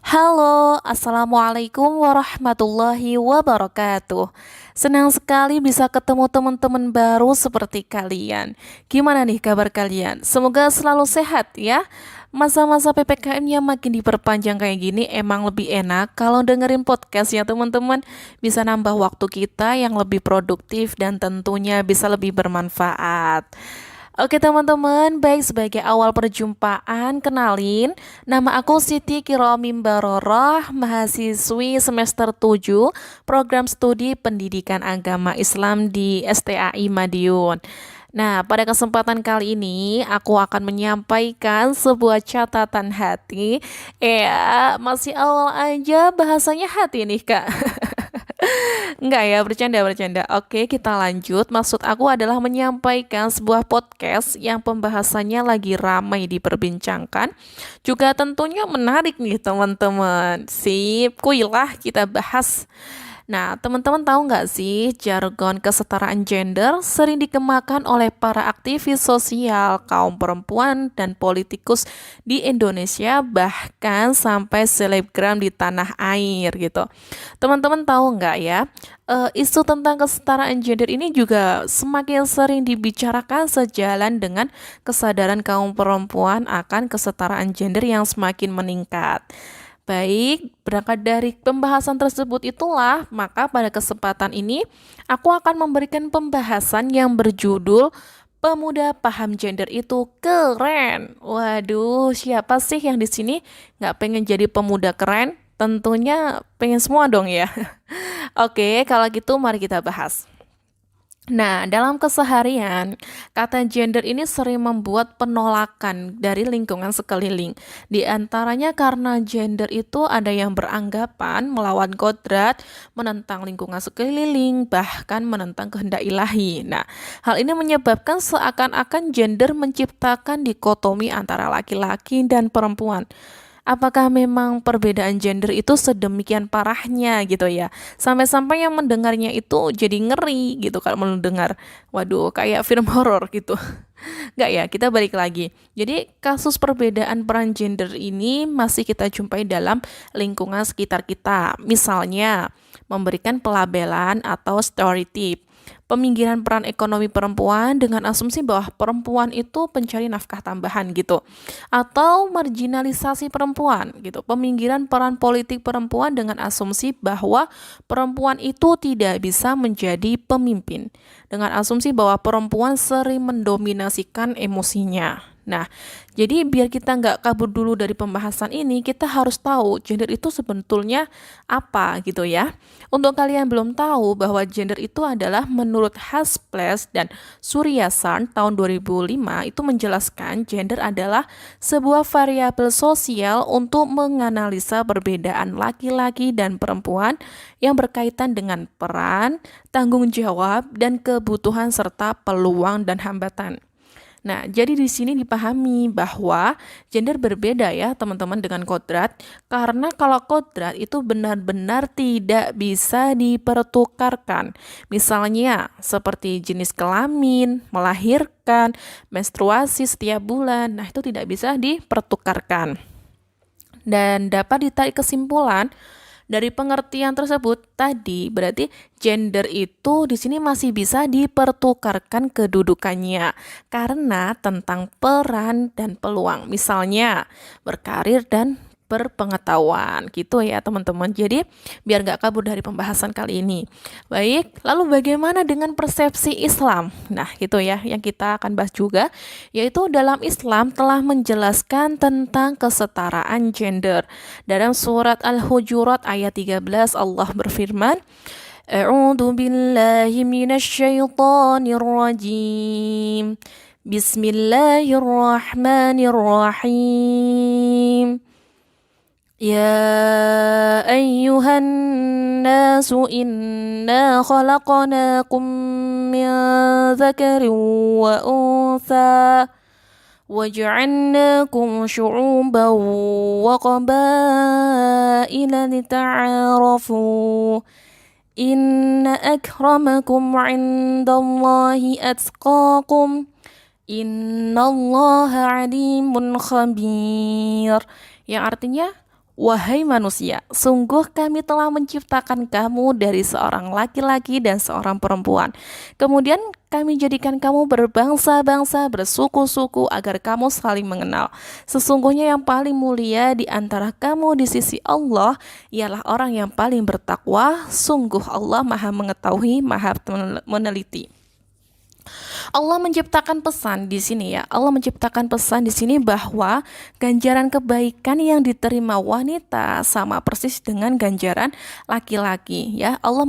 Halo, Assalamualaikum warahmatullahi wabarakatuh. Senang sekali bisa ketemu teman-teman baru seperti kalian. Gimana nih kabar kalian? Semoga selalu sehat ya. Masa-masa PPKM yang makin diperpanjang kayak gini emang lebih enak kalau dengerin podcast ya teman-teman. Bisa nambah waktu kita yang lebih produktif dan tentunya bisa lebih bermanfaat. Oke teman-teman, baik sebagai awal perjumpaan, kenalin, nama aku Siti Kiromim Baroroh, mahasiswi semester 7, program studi pendidikan agama Islam di STAI Madiun. Nah, pada kesempatan kali ini aku akan menyampaikan sebuah catatan hati. Ya, masih awal aja bahasanya hati nih, Kak. Enggak ya, bercanda-bercanda. Oke, kita lanjut. Maksud aku adalah menyampaikan sebuah podcast yang pembahasannya lagi ramai diperbincangkan. Juga tentunya menarik nih teman-teman. Sip, kuilah kita bahas. Nah, teman-teman tahu nggak sih jargon kesetaraan gender sering dikemukakan oleh para aktivis sosial, kaum perempuan, dan politikus di Indonesia, bahkan sampai selebgram di tanah air gitu. Teman-teman tahu nggak ya, isu tentang kesetaraan gender ini juga semakin sering dibicarakan sejalan dengan kesadaran kaum perempuan akan kesetaraan gender yang semakin meningkat. Baik, berangkat dari pembahasan tersebut itulah, maka pada kesempatan ini aku akan memberikan pembahasan yang berjudul Pemuda Paham Gender itu Keren. Waduh, siapa sih yang di sini nggak pengen jadi pemuda keren? Tentunya pengen semua dong ya. Oke, kalau gitu mari kita bahas. Nah, dalam keseharian, kata gender ini sering membuat penolakan dari lingkungan sekeliling. Di antaranya karena gender itu ada yang beranggapan melawan kodrat, menentang lingkungan sekeliling, bahkan menentang kehendak ilahi. Nah, hal ini menyebabkan seakan-akan gender menciptakan dikotomi antara laki-laki dan perempuan. Apakah memang perbedaan gender itu sedemikian parahnya gitu ya? Sampai-sampai yang mendengarnya itu jadi ngeri gitu kalau mendengar. Waduh, kayak film horor gitu. Nggak ya, kita balik lagi. Jadi kasus perbedaan peran gender ini masih kita jumpai dalam lingkungan sekitar kita. Misalnya, memberikan pelabelan atau stereotip. Peminggiran peran ekonomi perempuan dengan asumsi bahwa perempuan itu pencari nafkah tambahan gitu. Atau marginalisasi perempuan gitu. Peminggiran peran politik perempuan dengan asumsi bahwa perempuan itu tidak bisa menjadi pemimpin. Dengan asumsi bahwa perempuan sering mendominasikan emosinya. Nah, jadi biar kita nggak kabur dulu dari pembahasan ini, kita harus tahu gender itu sebetulnya apa gitu ya. Untuk kalian belum tahu bahwa gender itu adalah menurut Hasples dan Suryasan tahun 2005 itu menjelaskan gender adalah sebuah variabel sosial untuk menganalisa perbedaan laki-laki dan perempuan yang berkaitan dengan peran, tanggung jawab, dan kebutuhan serta peluang dan hambatan. Nah, jadi di sini dipahami bahwa gender berbeda ya teman-teman dengan kodrat, karena kalau kodrat itu benar-benar tidak bisa dipertukarkan. Misalnya seperti jenis kelamin, melahirkan, menstruasi setiap bulan, nah itu tidak bisa dipertukarkan. Dan dapat ditarik kesimpulan dari pengertian tersebut tadi berarti gender itu di sini masih bisa dipertukarkan kedudukannya karena tentang peran dan peluang. Misalnya berkarir dan berpengetahuan gitu ya teman-teman. Jadi biar nggak kabur dari pembahasan kali ini. Baik, lalu bagaimana dengan persepsi Islam? Nah gitu ya yang kita akan bahas juga, yaitu dalam Islam telah menjelaskan tentang kesetaraan gender. Dalam surat Al-Hujurat ayat 13 Allah berfirman, A'udzu billahi minasyaitonir rajim. Bismillahirrahmanirrahim. يا أيها الناس إنا خلقناكم من ذكر وأنثى وجعلناكم شعوبا وقبائل لتعارفوا إن أكرمكم عند الله أتقاكم إن الله عليم خبير, yang artinya Wahai manusia, sungguh kami telah menciptakan kamu dari seorang laki-laki dan seorang perempuan. Kemudian kami jadikan kamu berbangsa-bangsa, bersuku-suku agar kamu saling mengenal. Sesungguhnya yang paling mulia di antara kamu di sisi Allah ialah orang yang paling bertakwa. Sungguh Allah Maha mengetahui, Maha meneliti. Allah menciptakan pesan di sini ya. Allah menciptakan pesan di sini bahwa ganjaran kebaikan yang diterima wanita sama persis dengan ganjaran laki-laki ya. Allah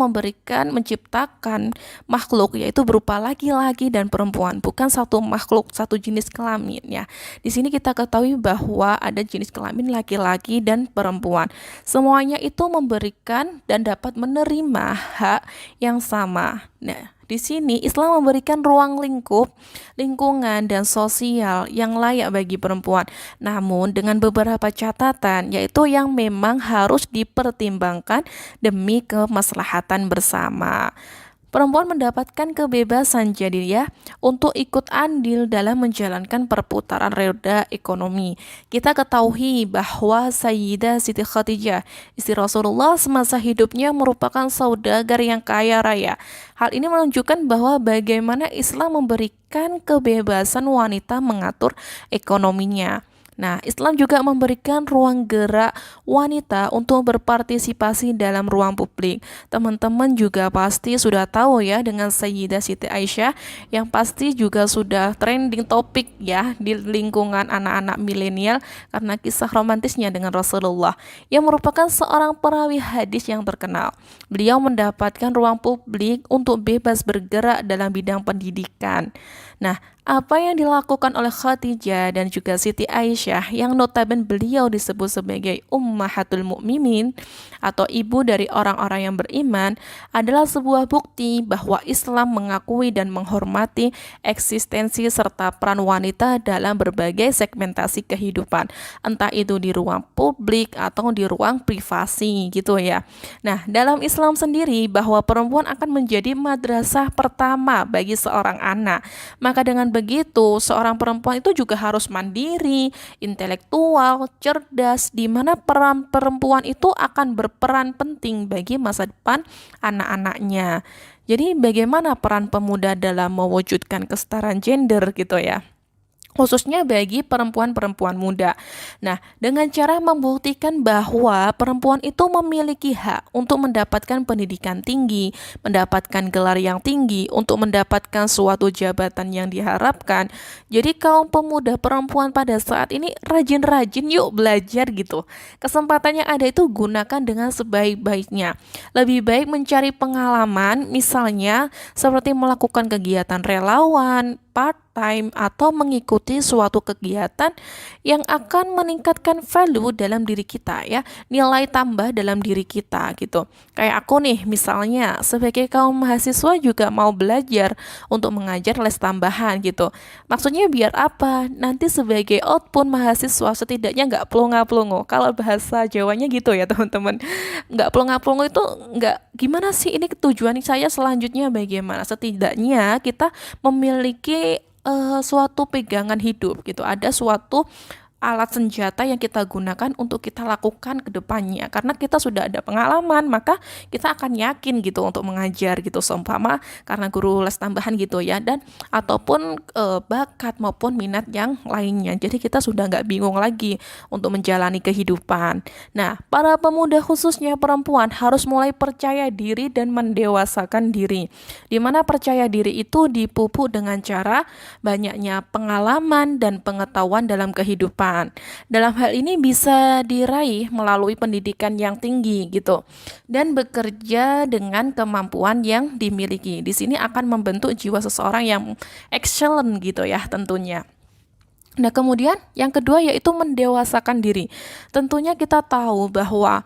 menciptakan makhluk yaitu berupa laki-laki dan perempuan, bukan satu makhluk satu jenis kelamin ya. Di sini kita ketahui bahwa ada jenis kelamin laki-laki dan perempuan. Semuanya itu memberikan dan dapat menerima hak yang sama. Nah, di sini Islam memberikan ruang lingkup, lingkungan, dan sosial yang layak bagi perempuan. Namun dengan beberapa catatan, yaitu yang memang harus dipertimbangkan demi kemaslahatan bersama. Perempuan mendapatkan kebebasan jadi ya untuk ikut andil dalam menjalankan perputaran roda ekonomi. Kita ketahui bahwa Sayyidah Siti Khadijah, istri Rasulullah semasa hidupnya merupakan saudagar yang kaya raya. Hal ini menunjukkan bahwa bagaimana Islam memberikan kebebasan wanita mengatur ekonominya. Nah, Islam juga memberikan ruang gerak wanita untuk berpartisipasi dalam ruang publik. Teman-teman juga pasti sudah tahu ya dengan Sayyidah Siti Aisyah yang pasti juga sudah trending topik ya di lingkungan anak-anak milenial karena kisah romantisnya dengan Rasulullah yang merupakan seorang perawi hadis yang terkenal. Beliau mendapatkan ruang publik untuk bebas bergerak dalam bidang pendidikan. Nah, apa yang dilakukan oleh Khadijah dan juga Siti Aisyah yang notabene beliau disebut sebagai Ummahatul Mukminin atau ibu dari orang-orang yang beriman adalah sebuah bukti bahwa Islam mengakui dan menghormati eksistensi serta peran wanita dalam berbagai segmentasi kehidupan, entah itu di ruang publik atau di ruang privasi gitu ya. Nah, dalam Islam sendiri bahwa perempuan akan menjadi madrasah pertama bagi seorang anak. Maka dengan begitu, seorang perempuan itu juga harus mandiri, intelektual, cerdas, di mana peran perempuan itu akan berperan penting bagi masa depan anak-anaknya. Jadi bagaimana peran pemuda dalam mewujudkan kesetaraan gender gitu ya, khususnya bagi perempuan-perempuan muda. Nah, dengan cara membuktikan bahwa perempuan itu memiliki hak untuk mendapatkan pendidikan tinggi, mendapatkan gelar yang tinggi, untuk mendapatkan suatu jabatan yang diharapkan. Jadi kaum pemuda perempuan pada saat ini rajin-rajin yuk belajar gitu. Kesempatan yang ada itu gunakan dengan sebaik-baiknya. Lebih baik mencari pengalaman, misalnya seperti melakukan kegiatan relawan, part-time, atau mengikuti suatu kegiatan yang akan meningkatkan value dalam diri kita ya, nilai tambah dalam diri kita gitu. Kayak aku nih misalnya sebagai kaum mahasiswa juga mau belajar untuk mengajar les tambahan gitu. Maksudnya biar apa? Nanti sebagai output mahasiswa setidaknya nggak plonga-plongo. Kalau bahasa Jawanya gitu ya teman-teman. Nggak plonga-plongo itu nggak gimana sih, ini tujuan saya selanjutnya bagaimana? Setidaknya kita memiliki suatu pegangan hidup gitu, ada suatu alat senjata yang kita gunakan untuk kita lakukan ke depannya karena kita sudah ada pengalaman, maka kita akan yakin gitu untuk mengajar gitu, seumpama karena guru les tambahan gitu ya, dan ataupun bakat maupun minat yang lainnya. Jadi kita sudah nggak bingung lagi untuk menjalani kehidupan. Nah, para pemuda khususnya perempuan harus mulai percaya diri dan mendewasakan diri, dimana percaya diri itu dipupuk dengan cara banyaknya pengalaman dan pengetahuan dalam kehidupan. Dalam hal ini bisa diraih melalui pendidikan yang tinggi gitu dan bekerja dengan kemampuan yang dimiliki. Di sini akan membentuk jiwa seseorang yang excellent gitu ya tentunya. Nah, kemudian yang kedua yaitu mendewasakan diri. Tentunya kita tahu bahwa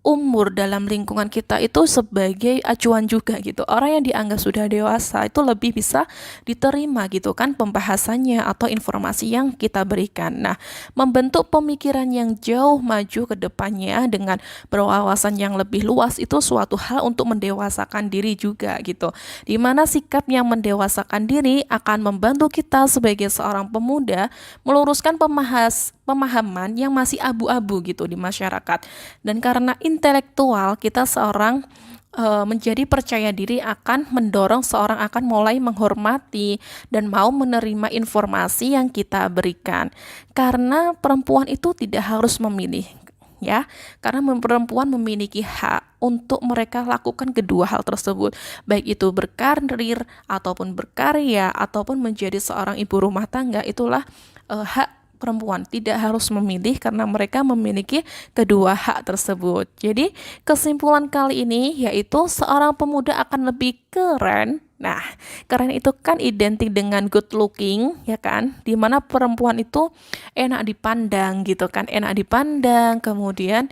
umur dalam lingkungan kita itu sebagai acuan juga gitu. Orang yang dianggap sudah dewasa itu lebih bisa diterima gitu kan pembahasannya atau informasi yang kita berikan. Nah, membentuk pemikiran yang jauh maju ke depannya dengan berwawasan yang lebih luas itu suatu hal untuk mendewasakan diri juga gitu. Dimana sikap yang mendewasakan diri akan membantu kita sebagai seorang pemuda meluruskan pemahaman yang masih abu-abu gitu di masyarakat. Dan karena intelektual, kita seorang menjadi percaya diri akan mendorong seorang akan mulai menghormati dan mau menerima informasi yang kita berikan. Karena perempuan itu tidak harus memilih, ya, karena perempuan memiliki hak untuk mereka lakukan kedua hal tersebut, baik itu berkarir ataupun berkarya ataupun menjadi seorang ibu rumah tangga. Itulah hak perempuan, tidak harus memilih karena mereka memiliki kedua hak tersebut. Jadi kesimpulan kali ini yaitu seorang pemuda akan lebih keren. Nah, keren itu kan identik dengan good looking, ya kan? Dimana perempuan itu enak dipandang gitu kan, enak dipandang. Kemudian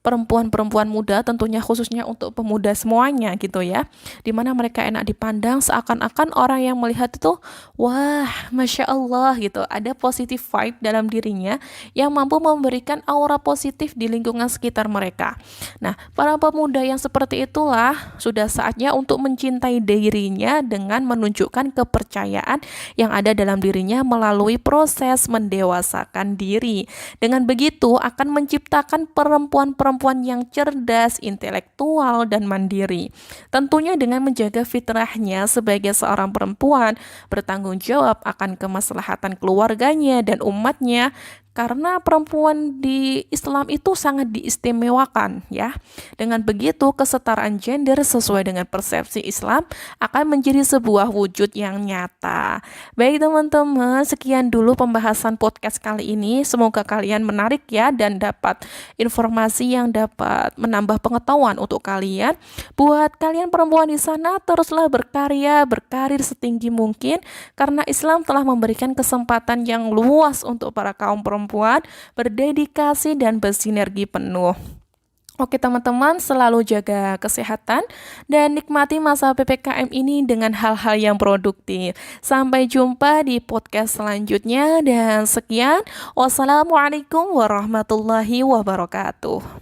perempuan-perempuan muda, tentunya khususnya untuk pemuda semuanya gitu ya, dimana mereka enak dipandang, seakan-akan orang yang melihat itu, wah, Masya Allah gitu, ada positif vibe dalam dirinya yang mampu memberikan aura positif di lingkungan sekitar mereka. Nah, para pemuda yang seperti itulah sudah saatnya untuk mencintai dirinya dengan menunjukkan kepercayaan yang ada dalam dirinya melalui proses mendewasakan diri. Dengan begitu akan menciptakan perempuan-perempuan yang cerdas, intelektual, dan mandiri. Tentunya dengan menjaga fitrahnya sebagai seorang perempuan, bertanggung jawab akan kemaslahatan keluarganya dan umatnya, karena perempuan di Islam itu sangat diistimewakan ya. Dengan begitu kesetaraan gender sesuai dengan persepsi Islam akan menjadi sebuah wujud yang nyata. Baik teman-teman, sekian dulu pembahasan podcast kali ini. Semoga kalian menarik ya dan dapat informasi yang dapat menambah pengetahuan untuk kalian. Buat kalian perempuan di sana, teruslah berkarya, berkarir setinggi mungkin karena Islam telah memberikan kesempatan yang luas untuk para kaum perempuan berdedikasi dan bersinergi penuh. Oke teman-teman, selalu jaga kesehatan dan nikmati masa PPKM ini dengan hal-hal yang produktif. Sampai jumpa di podcast selanjutnya dan sekian. Wassalamualaikum warahmatullahi wabarakatuh.